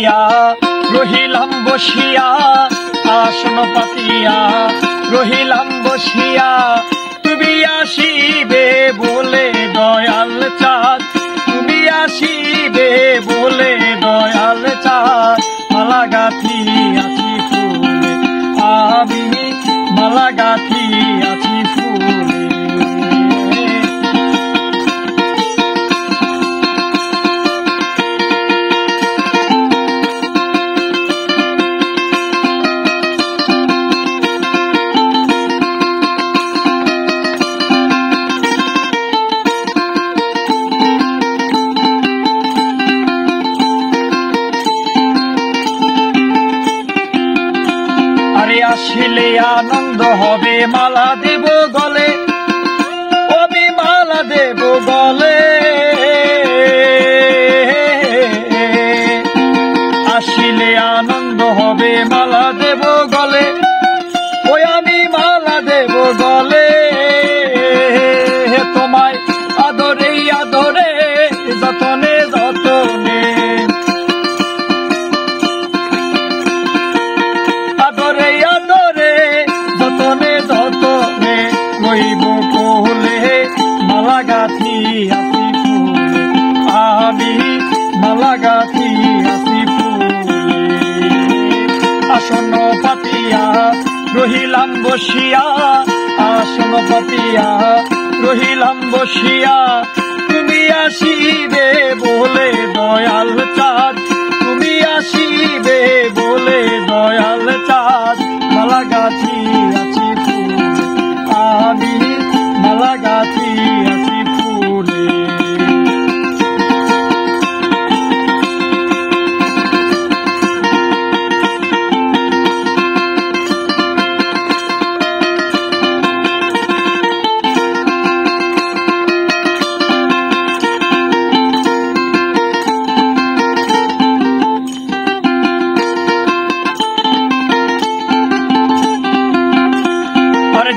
পাতিয়া রহিলাম বসিয়া, আসন পাতিয়া রহিলাম বসিয়া, তুমি আসিবে বলে দয়াল চাঁদ, তুমি আসিবে বলে দয়াল চাঁদ, মালা গাঁথি আছি ফুলে আমি, মালা গাঁথি আছি ফুলে। আসিলে আনন্দ হবে, মালা দেব গলে, আমি মালা দেব গলে। আসিলে আনন্দ হবে, মালা দেব গলে, ওই আমি মালা দেব গলে। তোমায় আদরে আদরে যতনে যতনে, আদরে আদরে যতনে যতনে লইব কোলে, মালা গাঁথি আছি ফুলে আমি, মালা গাঁথি আছি ফুলে। আসন পাতিয়া রহিলাম বসিয়া, আসন পাতিয়া রহিলাম বসিয়া, তুমি আসিবে বলে দয়াল চাঁদ, তুমি আসিবে বলে দয়াল চাঁদ, মালা গাঁথি আছি ফুলে আমি, মালা গাঁথি আছি ফুলে।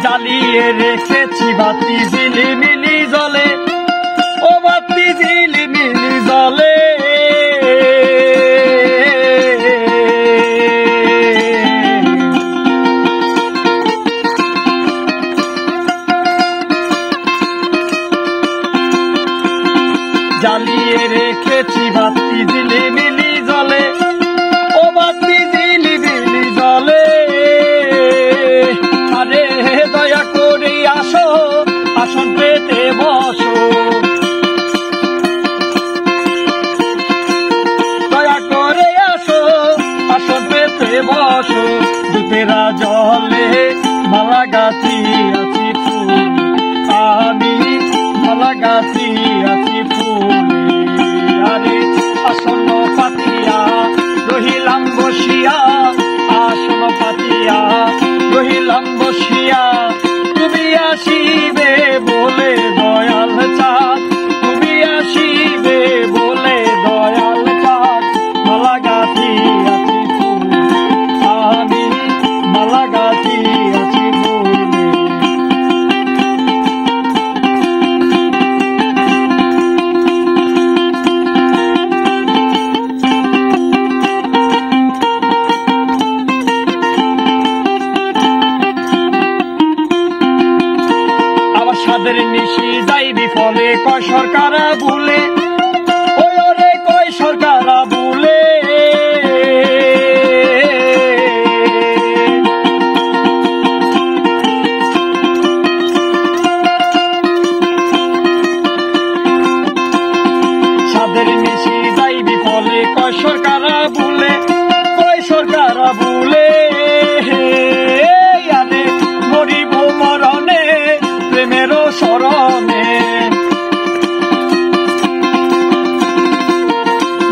জ্বালিয়ে রেখেছি বাতি ঝিলিমিলি জলে, ও বাতি ঝিলিমিলি জলে। জ্বালিয়ে রেখেছি বাতি ঝিলিমিলি জলে, ও বাতি ঝিলিমিলি জলে। আরে দয়া করে আসো, আসন পেতে বসো, দয়া করে আসো, আসন পেতে বসো। দুধেরা জলে মালা গাঁথি আছি ফুলে আমি, মালা গাঁথি আছি ফুলে। আরে আসন পাতিয়া রহিলাম বসিয়া, আসন পাতিয়া রহিলাম বসিয়া, তুমি আসিবে বলে দয়াল চাঁদ, তুমি আসিবে বলে দয়াল চাঁদ, মালা গাঁথি আছি ফুলে আমি, মালা গাঁথি আছি ফুলে। সাদের নিশি যাইবি ফলে, কয় সরকারা ভুলে, ওই ওরে কয় সরকারা ভুলে। সাদের নিশি যাইবি ফলে, কয় সরকারা ভুলে, কয় সরকারা ভুলে। আরে মরিব মরণে প্রেমেরও শরণে,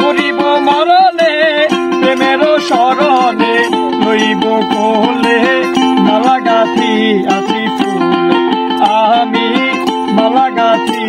মরিব মরণে প্রেমেরও শরণে, লইব কোলে মালা গাঁথি আছি ফুলে আমি, মালা গাঁথি